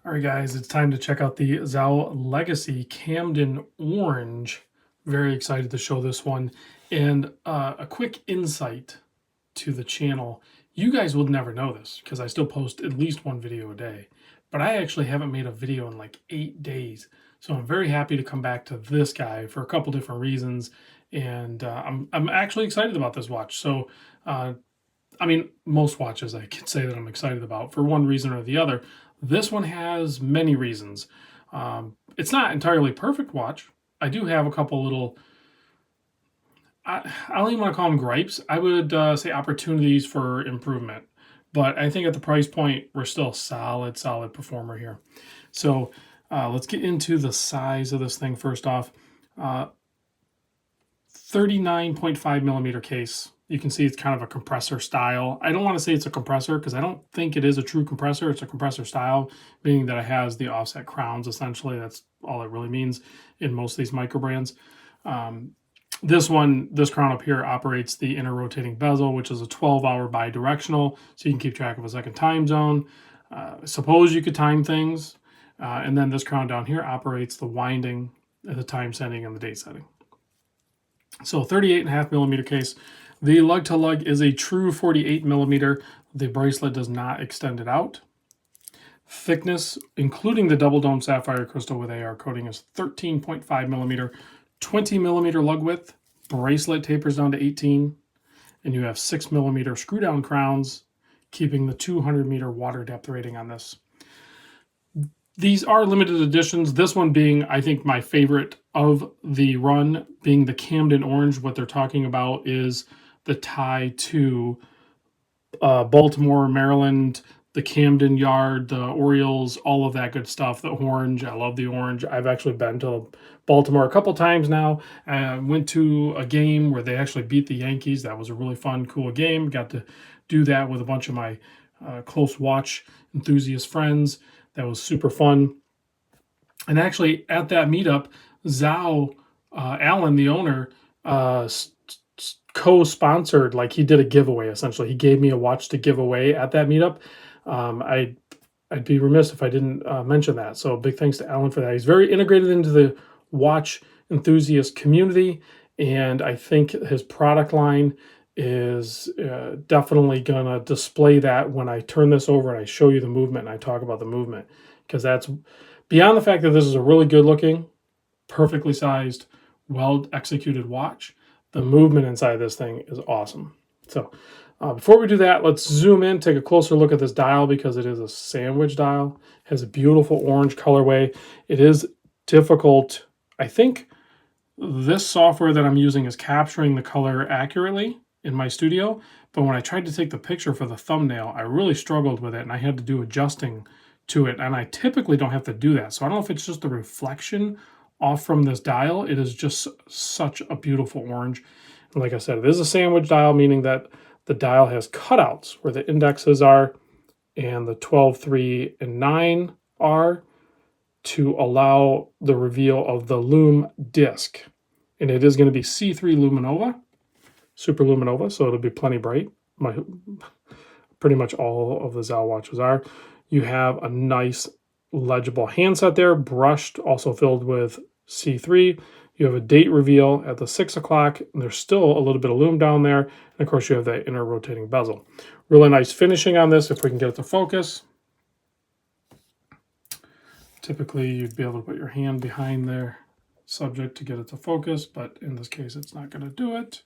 All right, guys, it's time to check out the TSAO Legacy Camden Orange. Very excited to show this one. And a quick insight to the channel. You guys will never know this because I still post at least one video a day. But I actually haven't made a video in like 8 days. So I'm very happy to come back to this guy for a couple different reasons. And I'm actually excited about this watch. So, I mean, most watches I can say that I'm excited about for one reason or the other. This one has many reasons. It's not entirely perfect watch. I do have a couple little, I don't even want to call them gripes. I would say opportunities for improvement. But I think at the price point, we're still a solid performer here. So let's get into the size of this thing first off. 39.5 millimeter case. You can see it's kind of a compressor style. I don't want to say it's a compressor because I don't think it is a true compressor. It's a compressor style, meaning that it has the offset crowns, essentially. That's all it really means in most of these micro brands. This crown up here operates the inner rotating bezel, which is a 12-hour bidirectional, so you can keep track of a second time zone. Suppose you could time things. And then this crown down here operates the winding, the time setting, and the date setting. So 38.5 millimeter case. The lug to lug is a true 48 millimeter. The bracelet does not extend it out. Thickness, including the double dome sapphire crystal with AR coating, is 13.5 millimeter, 20 millimeter lug width. Bracelet tapers down to 18, and you have 6 millimeter screw down crowns, keeping the 200 meter water depth rating on this. These are limited editions. This one being, I think, my favorite of the run, being the Camden Orange. What they're talking about is the tie to Baltimore, Maryland, the Camden Yard, the Orioles, all of that good stuff. The orange, I love the orange. I've actually been to Baltimore a couple times now. I went to a game where they actually beat the Yankees. That was a really fun, cool game. Got to do that with a bunch of my close watch enthusiast friends. That was super fun. And actually, at that meetup, TSAO, Alan, the owner, co-sponsored, like he did a giveaway, essentially. He gave me a watch to give away at that meetup. I'd be remiss if I didn't mention that. So big thanks to Alan for that. He's very integrated into the watch enthusiast community, and I think his product line is definitely going to display that when I turn this over and I show you the movement and I talk about the movement, because that's beyond the fact that this is a really good looking, perfectly sized, well executed watch. The movement inside this thing is awesome. So before we do that, let's zoom in, take a closer look at this dial, because it is a sandwich dial. It has a beautiful orange colorway. It is difficult. I think this software that I'm using is capturing the color accurately in my studio, but when I tried to take the picture for the thumbnail, I really struggled with it, and I had to do adjusting to it, and I typically don't have to do that. So I don't know if it's just the reflection off from this dial. It is just such a beautiful orange. And like I said, it is a sandwich dial, meaning that the dial has cutouts where the indexes are and the 12, 3, and 9 are, to allow the reveal of the lume disc. And it is going to be C3 Luminova, Super Luminova, so it'll be plenty bright. Pretty much all of the TSAO watches are. You have a nice legible handset there, brushed, also filled with C3. You have a date reveal at the 6 o'clock, and there's still a little bit of lume down there. And of course, you have that inner rotating bezel. Really nice finishing on this if we can get it to focus. Typically, you'd be able to put your hand behind their subject to get it to focus, but in this case, it's not going to do it.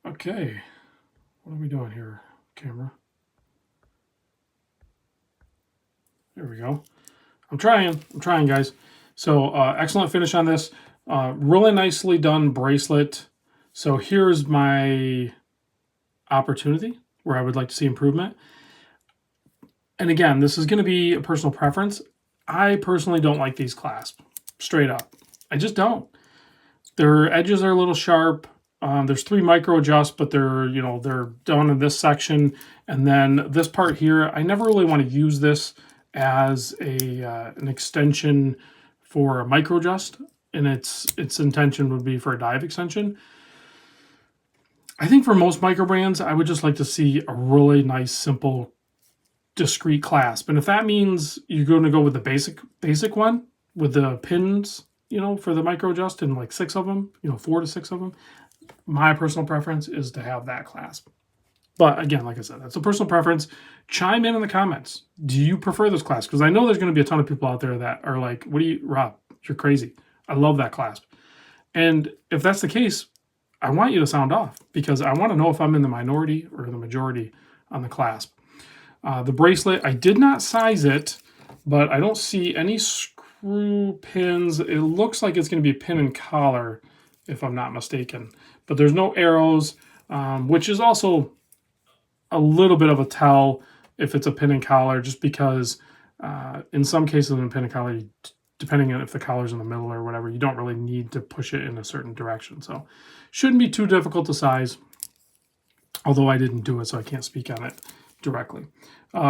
Okay, what are we doing here, camera? There we go. I'm trying, guys. So excellent finish on this. Really nicely done bracelet. So here's my opportunity where I would like to see improvement. And again, this is going to be a personal preference. I personally don't like these clasps, straight up. I just don't. Their edges are a little sharp. There's 3 micro adjusts, but they're done in this section. And then this part here, I never really want to use this as an extension for a micro adjust, and its intention would be for a dive extension. I think for most micro brands, I would just like to see a really nice, simple discrete clasp. And if that means you're going to go with the basic one with the pins, you know, for the micro adjust and like 6 of them, you know, 4 to 6 of them, my personal preference is to have that clasp. But again, like I said, that's a personal preference. Chime in the comments. Do you prefer this clasp? Because I know there's going to be a ton of people out there that are like, what do you, Rob, you're crazy. I love that clasp. And if that's the case, I want you to sound off because I want to know if I'm in the minority or the majority on the clasp. The bracelet, I did not size it, but I don't see any screw pins. It looks like it's going to be a pin and collar, if I'm not mistaken. But there's no arrows, which is also a little bit of a tell if it's a pin and collar, just because in some cases in a pin and collar, depending on if the collar's in the middle or whatever, you don't really need to push it in a certain direction. So shouldn't be too difficult to size, although I didn't do it, so I can't speak on it directly.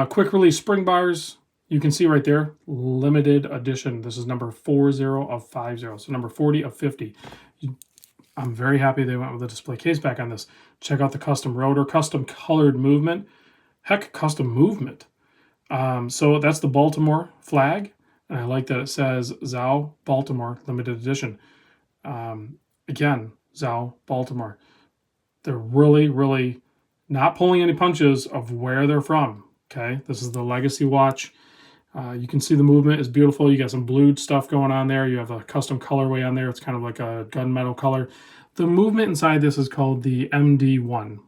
Quick release spring bars, you can see right there, limited edition. This is number 40 of 50, so number 40 of 50. I'm very happy they went with a display case back on this. Check out the custom rotor, custom colored movement. Heck, custom movement. So that's the Baltimore flag. And I like that it says TSAO Baltimore limited edition. Again, TSAO Baltimore. They're really, really not pulling any punches of where they're from. Okay, this is the legacy watch. You can see the movement is beautiful. You got some blued stuff going on there. You have a custom colorway on there. It's kind of like a gunmetal color. The movement inside this is called the MD-1.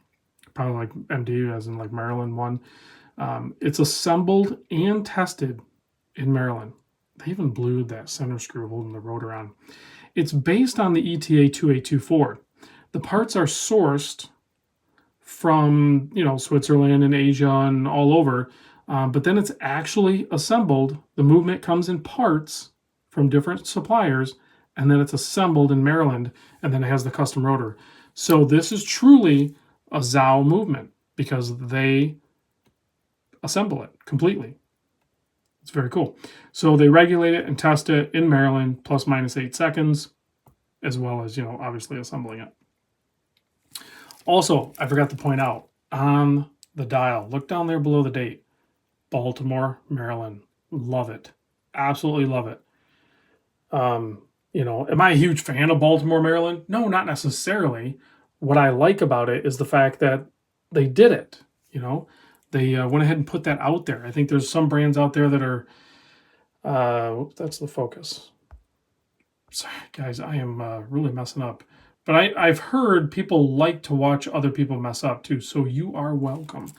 Probably like MD as in like Maryland 1. It's assembled and tested in Maryland. They even blued that center screw holding the rotor on. It's based on the ETA 2824. The parts are sourced from, you know, Switzerland and Asia and all over, but then it's actually assembled. The movement comes in parts from different suppliers, and then it's assembled in Maryland, and then it has the custom rotor. So this is truly a TSAO movement because they assemble it completely. It's very cool. So they regulate it and test it in Maryland, plus minus 8 seconds, as well as, you know, obviously assembling it. Also, I forgot to point out on the dial, look down there below the date, Baltimore, Maryland. Love it. Absolutely love it. You know, am I a huge fan of Baltimore, Maryland? No, not necessarily. What I like about it is the fact that they did it. You know, they went ahead and put that out there. I think there's some brands out there that are, that's the focus. Sorry, guys, I am really messing up. But I've heard people like to watch other people mess up too, so you are welcome.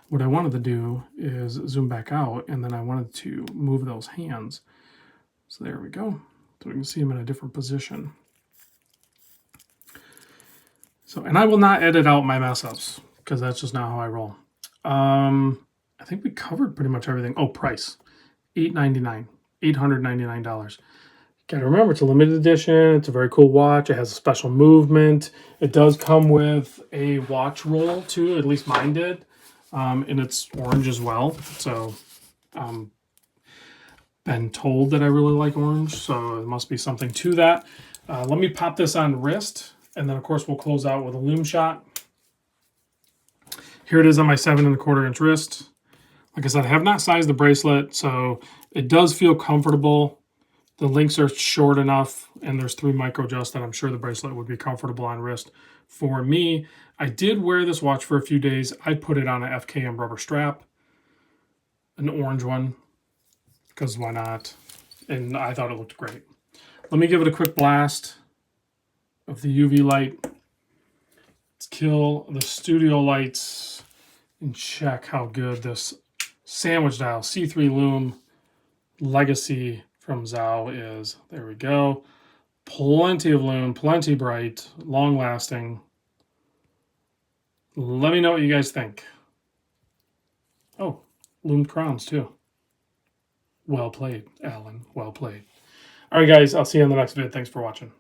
What I wanted to do is zoom back out, and then I wanted to move those hands. So there we go. So we can see them in a different position. So, and I will not edit out my mess ups because that's just not how I roll. I think we covered pretty much everything. Oh, price, $899, $899. Got to remember, it's a limited edition. It's a very cool watch. It has a special movement. It does come with a watch roll too. At least mine did, and it's orange as well. So, been told that I really like orange, so it must be something to that. Let me pop this on wrist, and then of course we'll close out with a loom shot. Here it is on my 7¼ inch wrist. Like I said, I have not sized the bracelet, so it does feel comfortable. The links are short enough, and there's 3 micro adjusts that I'm sure the bracelet would be comfortable on wrist for me. I did wear this watch for a few days. I put it on a FKM rubber strap, an orange one, because why not? And I thought it looked great. Let me give it a quick blast of the UV light. Let's kill the studio lights and check how good this sandwich dial C3 Loom Legacy from TSAO is. There we go. Plenty of lume, plenty bright, long lasting. Let me know what you guys think. Oh, loomed crowns too. Well played, Alan. Well played. All right, guys. I'll see you on the next video. Thanks for watching.